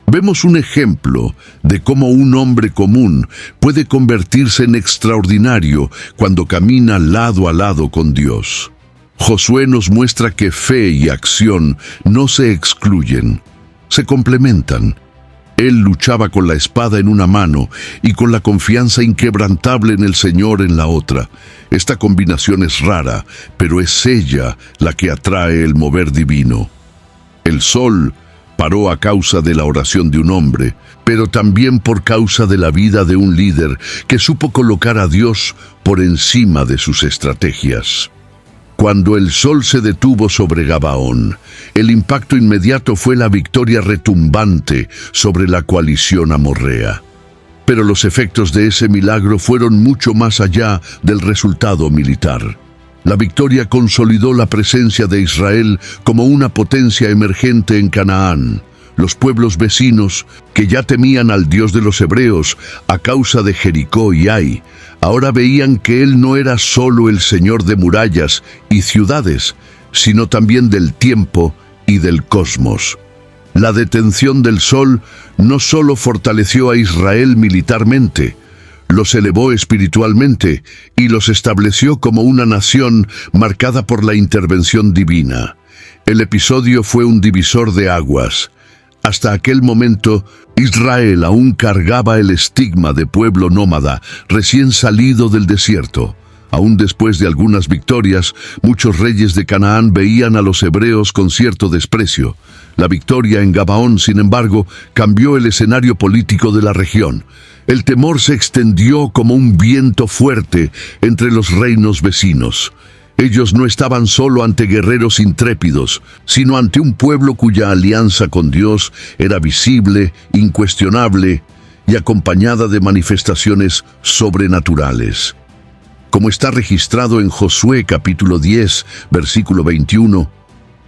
vemos un ejemplo de cómo un hombre común puede convertirse en extraordinario cuando camina lado a lado con Dios. Josué nos muestra que fe y acción no se excluyen, se complementan. Él luchaba con la espada en una mano y con la confianza inquebrantable en el Señor en la otra. Esta combinación es rara, pero es ella la que atrae el mover divino. El sol Paró a causa de la oración de un hombre, pero también por causa de la vida de un líder que supo colocar a Dios por encima de sus estrategias. Cuando el sol se detuvo sobre Gabaón, el impacto inmediato fue la victoria retumbante sobre la coalición amorrea. Pero los efectos de ese milagro fueron mucho más allá del resultado militar. La victoria consolidó la presencia de Israel como una potencia emergente en Canaán. Los pueblos vecinos, que ya temían al Dios de los hebreos a causa de Jericó y Ai, ahora veían que Él no era solo el Señor de murallas y ciudades, sino también del tiempo y del cosmos. La detención del sol no solo fortaleció a Israel militarmente, los elevó espiritualmente y los estableció como una nación marcada por la intervención divina. El episodio fue un divisor de aguas. Hasta aquel momento, Israel aún cargaba el estigma de pueblo nómada recién salido del desierto. Aún después de algunas victorias, muchos reyes de Canaán veían a los hebreos con cierto desprecio. La victoria en Gabaón, sin embargo, cambió el escenario político de la región. El temor se extendió como un viento fuerte entre los reinos vecinos. Ellos no estaban solo ante guerreros intrépidos, sino ante un pueblo cuya alianza con Dios era visible, incuestionable y acompañada de manifestaciones sobrenaturales. Como está registrado en Josué capítulo 10, versículo 21,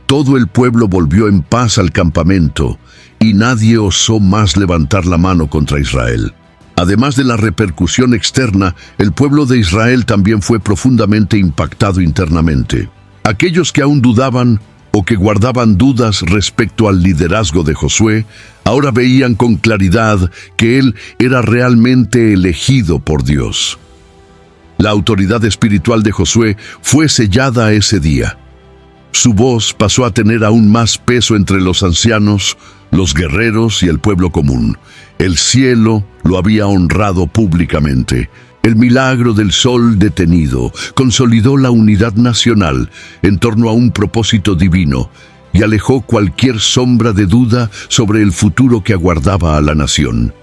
todo el pueblo volvió en paz al campamento y nadie osó más levantar la mano contra Israel. Además de la repercusión externa, el pueblo de Israel también fue profundamente impactado internamente. Aquellos que aún dudaban o que guardaban dudas respecto al liderazgo de Josué, ahora veían con claridad que él era realmente elegido por Dios. La autoridad espiritual de Josué fue sellada ese día. Su voz pasó a tener aún más peso entre los ancianos, los guerreros y el pueblo común. El cielo lo había honrado públicamente. El milagro del sol detenido consolidó la unidad nacional en torno a un propósito divino y alejó cualquier sombra de duda sobre el futuro que aguardaba a la nación.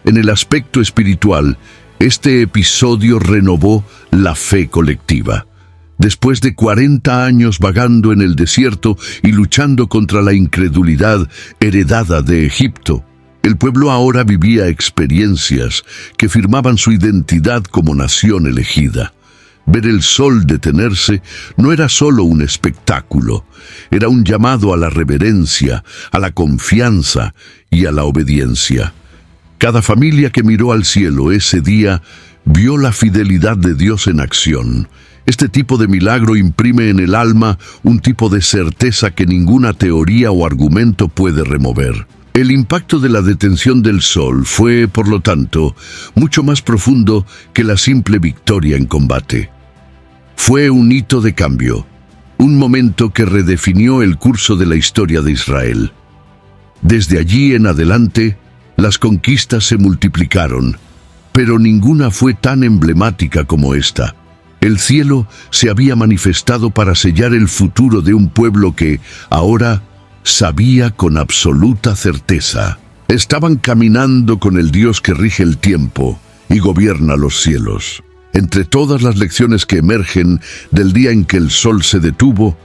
En el aspecto espiritual, este episodio renovó la fe colectiva. Después de 40 años vagando en el desierto y luchando contra la incredulidad heredada de Egipto, el pueblo ahora vivía experiencias que firmaban su identidad como nación elegida. Ver el sol detenerse no era solo un espectáculo, era un llamado a la reverencia, a la confianza y a la obediencia. Cada familia que miró al cielo ese día vio la fidelidad de Dios en acción. Este tipo de milagro imprime en el alma un tipo de certeza que ninguna teoría o argumento puede remover. El impacto de la detención del sol fue, por lo tanto, mucho más profundo que la simple victoria en combate. Fue un hito de cambio, un momento que redefinió el curso de la historia de Israel. Desde allí en adelante, las conquistas se multiplicaron, pero ninguna fue tan emblemática como esta. El cielo se había manifestado para sellar el futuro de un pueblo que, ahora, sabía con absoluta certeza. Estaban caminando con el Dios que rige el tiempo y gobierna los cielos. Entre todas las lecciones que emergen del día en que el sol se detuvo,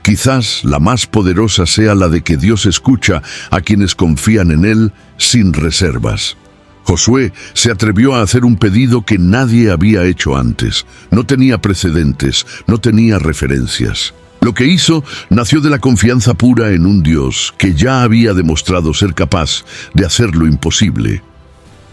quizás la más poderosa sea la de que Dios escucha a quienes confían en Él sin reservas. Josué se atrevió a hacer un pedido que nadie había hecho antes. No tenía precedentes, no tenía referencias. Lo que hizo nació de la confianza pura en un Dios que ya había demostrado ser capaz de hacer lo imposible.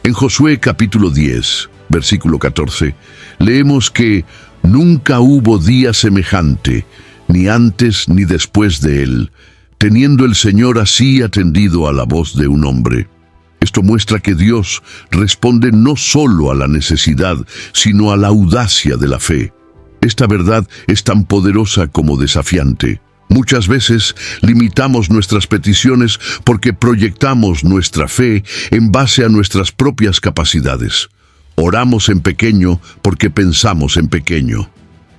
En Josué capítulo 10, versículo 14, leemos que nunca hubo día semejante, ni antes ni después de él, teniendo el Señor así atendido a la voz de un hombre. Esto muestra que Dios responde no solo a la necesidad, sino a la audacia de la fe. Esta verdad es tan poderosa como desafiante. Muchas veces limitamos nuestras peticiones porque proyectamos nuestra fe en base a nuestras propias capacidades. Oramos en pequeño porque pensamos en pequeño.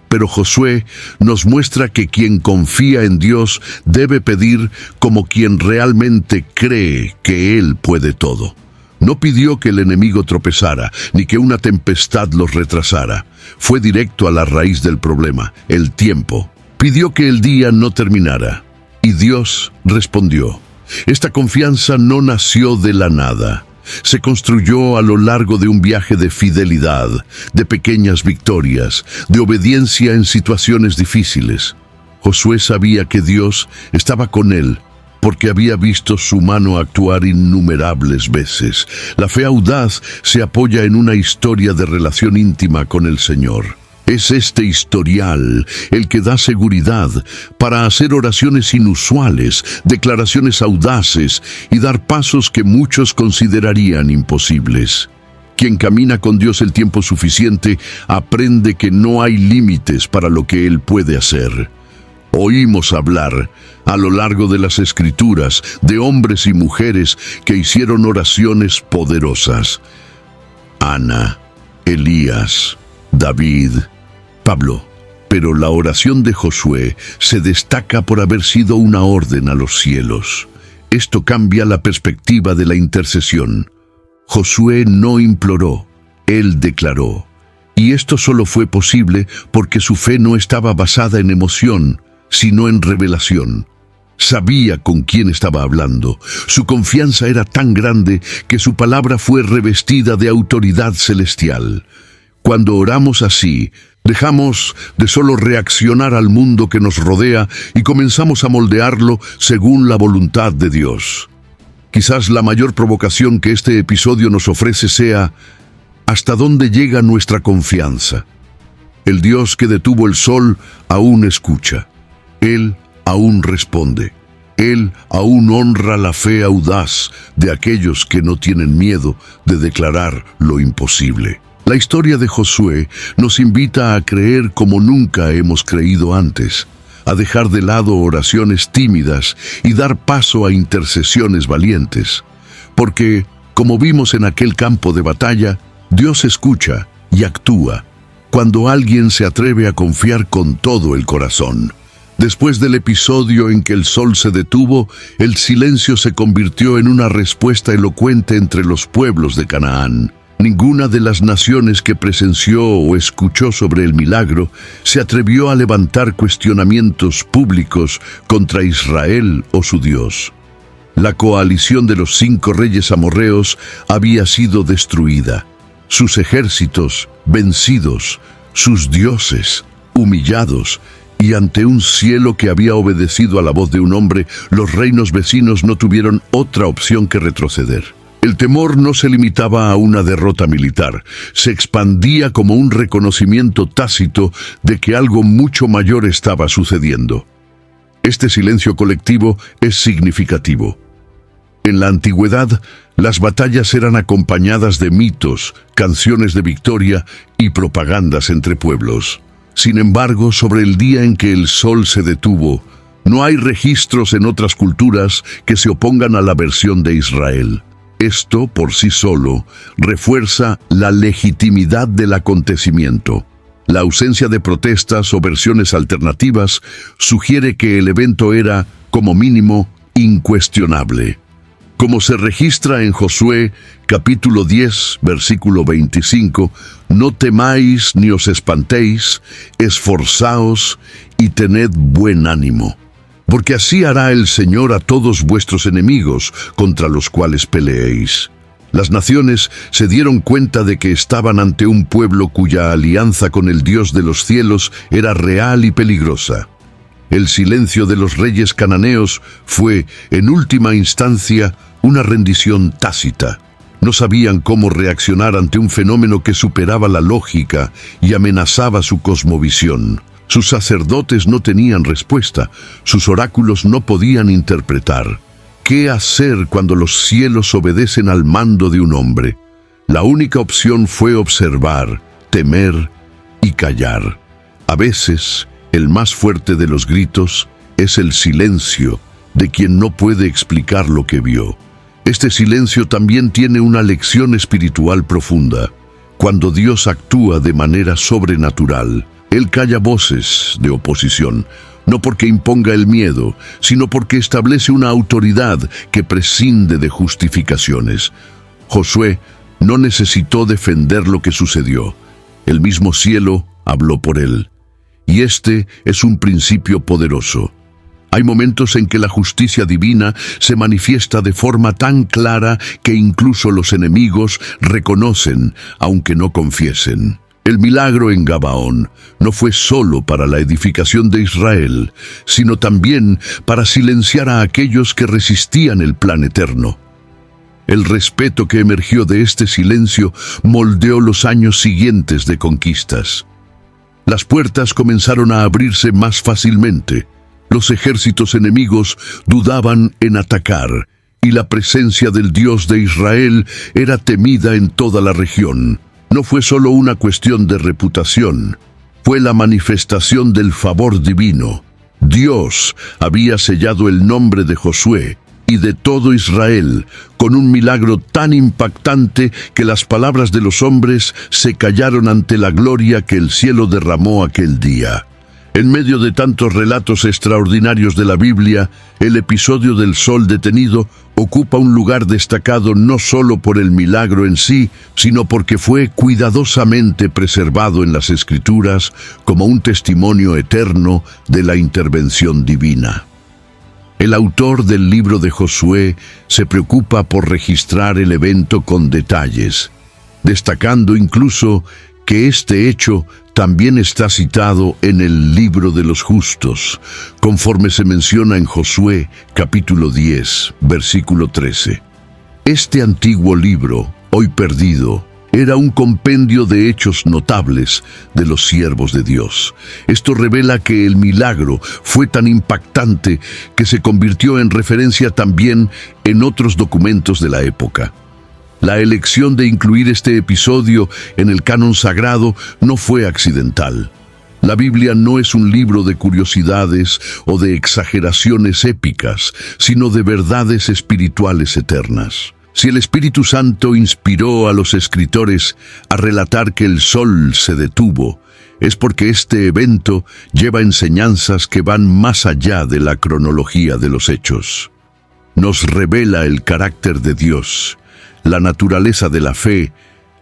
Pero Josué nos muestra que quien confía en Dios debe pedir como quien realmente cree que Él puede todo. No pidió que el enemigo tropezara, ni que una tempestad los retrasara. Fue directo a la raíz del problema, el tiempo. Pidió que el día no terminara. Y Dios respondió. Esta confianza no nació de la nada. Se construyó a lo largo de un viaje de fidelidad, de pequeñas victorias, de obediencia en situaciones difíciles. Josué sabía que Dios estaba con él, porque había visto su mano actuar innumerables veces. La fe audaz se apoya en una historia de relación íntima con el Señor. Es este historial el que da seguridad para hacer oraciones inusuales, declaraciones audaces y dar pasos que muchos considerarían imposibles. Quien camina con Dios el tiempo suficiente aprende que no hay límites para lo que Él puede hacer. Oímos hablar a lo largo de las Escrituras de hombres y mujeres que hicieron oraciones poderosas. Ana, Elías, David, Pablo. Pero la oración de Josué se destaca por haber sido una orden a los cielos. Esto cambia la perspectiva de la intercesión. Josué no imploró, él declaró. Y esto solo fue posible porque su fe no estaba basada en emoción, sino en revelación. Sabía con quién estaba hablando. Su confianza era tan grande que su palabra fue revestida de autoridad celestial. Cuando oramos así, dejamos de solo reaccionar al mundo que nos rodea y comenzamos a moldearlo según la voluntad de Dios. Quizás la mayor provocación que este episodio nos ofrece sea: ¿hasta dónde llega nuestra confianza? El Dios que detuvo el sol aún escucha. Él aún responde. Él aún honra la fe audaz de aquellos que no tienen miedo de declarar lo imposible. La historia de Josué nos invita a creer como nunca hemos creído antes, a dejar de lado oraciones tímidas y dar paso a intercesiones valientes. Porque, como vimos en aquel campo de batalla, Dios escucha y actúa cuando alguien se atreve a confiar con todo el corazón. Después del episodio en que el sol se detuvo, el silencio se convirtió en una respuesta elocuente entre los pueblos de Canaán. Ninguna de las naciones que presenció o escuchó sobre el milagro se atrevió a levantar cuestionamientos públicos contra Israel o su Dios. La coalición de los 5 reyes amorreos había sido destruida, sus ejércitos vencidos, sus dioses humillados, y ante un cielo que había obedecido a la voz de un hombre, los reinos vecinos no tuvieron otra opción que retroceder. El temor no se limitaba a una derrota militar, se expandía como un reconocimiento tácito de que algo mucho mayor estaba sucediendo. Este silencio colectivo es significativo. En la antigüedad, las batallas eran acompañadas de mitos, canciones de victoria y propagandas entre pueblos. Sin embargo, sobre el día en que el sol se detuvo, no hay registros en otras culturas que se opongan a la versión de Israel. Esto, por sí solo, refuerza la legitimidad del acontecimiento. La ausencia de protestas o versiones alternativas sugiere que el evento era, como mínimo, incuestionable. Como se registra en Josué, capítulo 10, versículo 25, «No temáis ni os espantéis, esforzaos y tened buen ánimo. Porque así hará el Señor a todos vuestros enemigos contra los cuales peleéis». Las naciones se dieron cuenta de que estaban ante un pueblo cuya alianza con el Dios de los cielos era real y peligrosa. El silencio de los reyes cananeos fue, en última instancia, una rendición tácita. No sabían cómo reaccionar ante un fenómeno que superaba la lógica y amenazaba su cosmovisión. Sus sacerdotes no tenían respuesta, sus oráculos no podían interpretar. ¿Qué hacer cuando los cielos obedecen al mando de un hombre? La única opción fue observar, temer y callar. A veces, el más fuerte de los gritos es el silencio de quien no puede explicar lo que vio. Este silencio también tiene una lección espiritual profunda. Cuando Dios actúa de manera sobrenatural, Él calla voces de oposición, no porque imponga el miedo, sino porque establece una autoridad que prescinde de justificaciones. Josué no necesitó defender lo que sucedió. El mismo cielo habló por él. Y este es un principio poderoso. Hay momentos en que la justicia divina se manifiesta de forma tan clara que incluso los enemigos reconocen, aunque no confiesen. El milagro en Gabaón no fue solo para la edificación de Israel, sino también para silenciar a aquellos que resistían el plan eterno. El respeto que emergió de este silencio moldeó los años siguientes de conquistas. Las puertas comenzaron a abrirse más fácilmente. Los ejércitos enemigos dudaban en atacar, y la presencia del Dios de Israel era temida en toda la región. No fue solo una cuestión de reputación, fue la manifestación del favor divino. Dios había sellado el nombre de Josué y de todo Israel con un milagro tan impactante que las palabras de los hombres se callaron ante la gloria que el cielo derramó aquel día. En medio de tantos relatos extraordinarios de la Biblia, el episodio del sol detenido ocupa un lugar destacado no solo por el milagro en sí, sino porque fue cuidadosamente preservado en las Escrituras como un testimonio eterno de la intervención divina. El autor del libro de Josué se preocupa por registrar el evento con detalles, destacando incluso que este hecho también está citado en el libro de los justos, conforme se menciona en Josué capítulo 10, versículo 13. Este antiguo libro, hoy perdido, era un compendio de hechos notables de los siervos de Dios. Esto revela que el milagro fue tan impactante que se convirtió en referencia también en otros documentos de la época. La elección de incluir este episodio en el canon sagrado no fue accidental. La Biblia no es un libro de curiosidades o de exageraciones épicas, sino de verdades espirituales eternas. Si el Espíritu Santo inspiró a los escritores a relatar que el sol se detuvo, es porque este evento lleva enseñanzas que van más allá de la cronología de los hechos. Nos revela el carácter de Dios, la naturaleza de la fe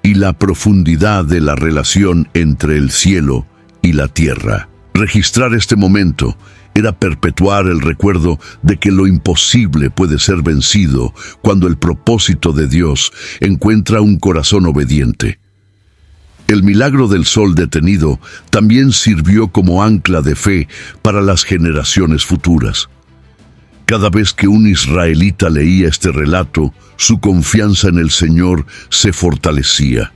y la profundidad de la relación entre el cielo y la tierra. Registrar este momento era perpetuar el recuerdo de que lo imposible puede ser vencido cuando el propósito de Dios encuentra un corazón obediente. El milagro del sol detenido también sirvió como ancla de fe para las generaciones futuras. Cada vez que un israelita leía este relato, su confianza en el Señor se fortalecía.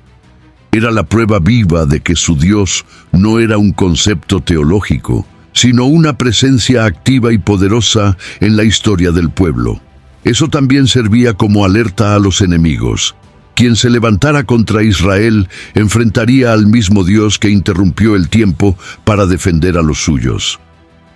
Era la prueba viva de que su Dios no era un concepto teológico, sino una presencia activa y poderosa en la historia del pueblo. Eso también servía como alerta a los enemigos. Quien se levantara contra Israel enfrentaría al mismo Dios que interrumpió el tiempo para defender a los suyos.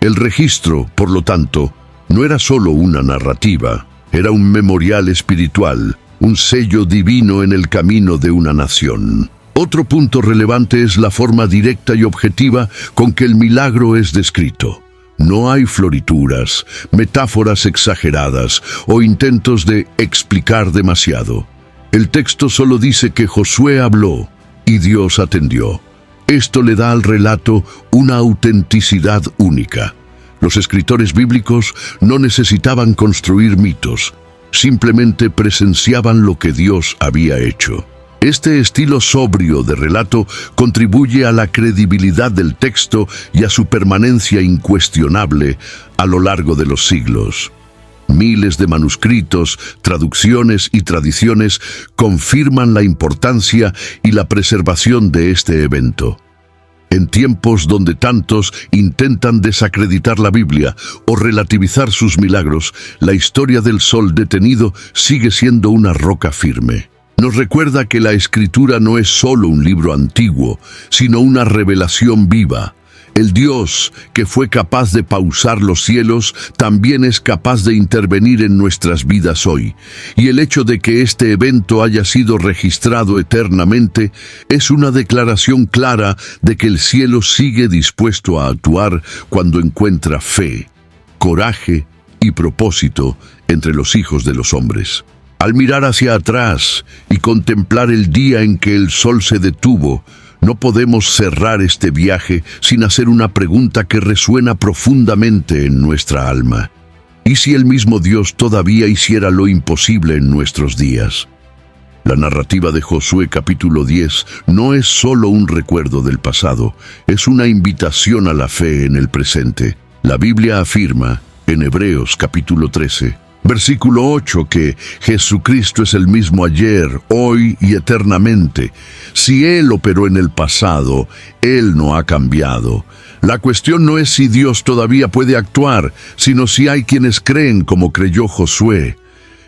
El registro, por lo tanto, no era solo una narrativa, era un memorial espiritual, un sello divino en el camino de una nación. Otro punto relevante es la forma directa y objetiva con que el milagro es descrito. No hay florituras, metáforas exageradas o intentos de explicar demasiado. El texto solo dice que Josué habló y Dios atendió. Esto le da al relato una autenticidad única. Los escritores bíblicos no necesitaban construir mitos, simplemente presenciaban lo que Dios había hecho. Este estilo sobrio de relato contribuye a la credibilidad del texto y a su permanencia incuestionable a lo largo de los siglos. Miles de manuscritos, traducciones y tradiciones confirman la importancia y la preservación de este evento. En tiempos donde tantos intentan desacreditar la Biblia o relativizar sus milagros, la historia del sol detenido sigue siendo una roca firme. Nos recuerda que la Escritura no es solo un libro antiguo, sino una revelación viva. El Dios que fue capaz de pausar los cielos también es capaz de intervenir en nuestras vidas hoy. Y el hecho de que este evento haya sido registrado eternamente es una declaración clara de que el cielo sigue dispuesto a actuar cuando encuentra fe, coraje y propósito entre los hijos de los hombres. Al mirar hacia atrás y contemplar el día en que el sol se detuvo, no podemos cerrar este viaje sin hacer una pregunta que resuena profundamente en nuestra alma. ¿Y si el mismo Dios todavía hiciera lo imposible en nuestros días? La narrativa de Josué capítulo 10 no es solo un recuerdo del pasado, es una invitación a la fe en el presente. La Biblia afirma, en Hebreos capítulo 13, versículo 8, que Jesucristo es el mismo ayer, hoy y eternamente. Si Él operó en el pasado, Él no ha cambiado. La cuestión no es si Dios todavía puede actuar, sino si hay quienes creen como creyó Josué.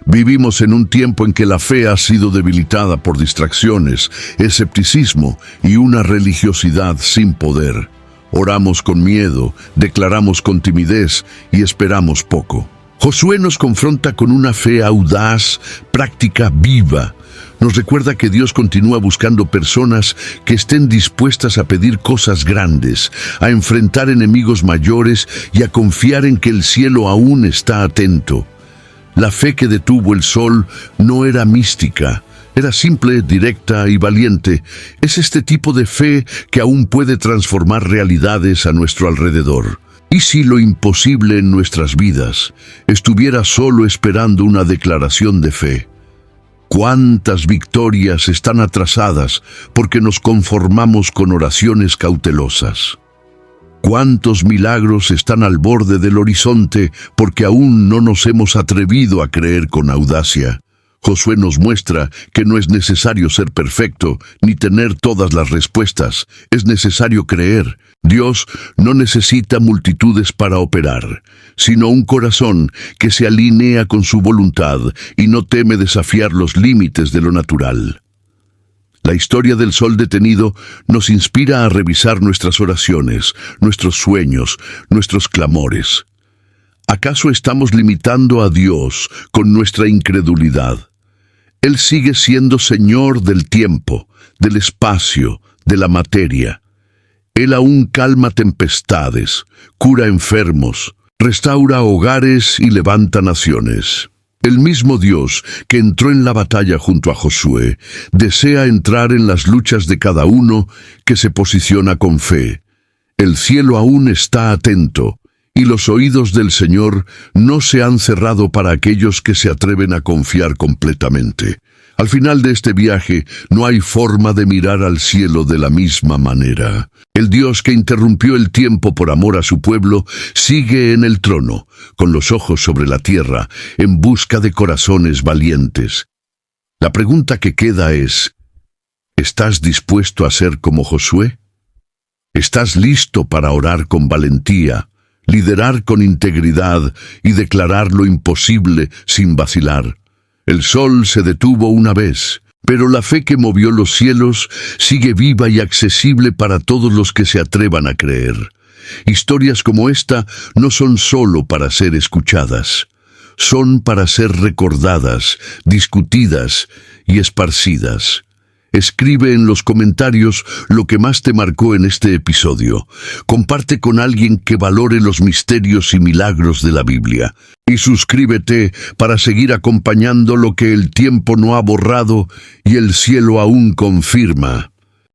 Vivimos en un tiempo en que la fe ha sido debilitada por distracciones, escepticismo y una religiosidad sin poder. Oramos con miedo, declaramos con timidez y esperamos poco. Josué nos confronta con una fe audaz, práctica, viva. Nos recuerda que Dios continúa buscando personas que estén dispuestas a pedir cosas grandes, a enfrentar enemigos mayores y a confiar en que el cielo aún está atento. La fe que detuvo el sol no era mística, era simple, directa y valiente. Es este tipo de fe que aún puede transformar realidades a nuestro alrededor. ¿Y si lo imposible en nuestras vidas estuviera solo esperando una declaración de fe? ¿Cuántas victorias están atrasadas porque nos conformamos con oraciones cautelosas? ¿Cuántos milagros están al borde del horizonte porque aún no nos hemos atrevido a creer con audacia? Josué nos muestra que no es necesario ser perfecto ni tener todas las respuestas. Es necesario creer. Dios no necesita multitudes para operar, sino un corazón que se alinea con su voluntad y no teme desafiar los límites de lo natural. La historia del sol detenido nos inspira a revisar nuestras oraciones, nuestros sueños, nuestros clamores. ¿Acaso estamos limitando a Dios con nuestra incredulidad? Él sigue siendo Señor del tiempo, del espacio, de la materia. Él aún calma tempestades, cura enfermos, restaura hogares y levanta naciones. El mismo Dios que entró en la batalla junto a Josué desea entrar en las luchas de cada uno que se posiciona con fe. El cielo aún está atento y los oídos del Señor no se han cerrado para aquellos que se atreven a confiar completamente. Al final de este viaje no hay forma de mirar al cielo de la misma manera. El Dios que interrumpió el tiempo por amor a su pueblo sigue en el trono, con los ojos sobre la tierra, en busca de corazones valientes. La pregunta que queda es, ¿estás dispuesto a ser como Josué? ¿Estás listo para orar con valentía, liderar con integridad y declarar lo imposible sin vacilar? El sol se detuvo una vez, pero la fe que movió los cielos sigue viva y accesible para todos los que se atrevan a creer. Historias como esta no son solo para ser escuchadas, son para ser recordadas, discutidas y esparcidas. Escribe en los comentarios lo que más te marcó en este episodio. Comparte con alguien que valore los misterios y milagros de la Biblia. Y suscríbete para seguir acompañando lo que el tiempo no ha borrado y el cielo aún confirma.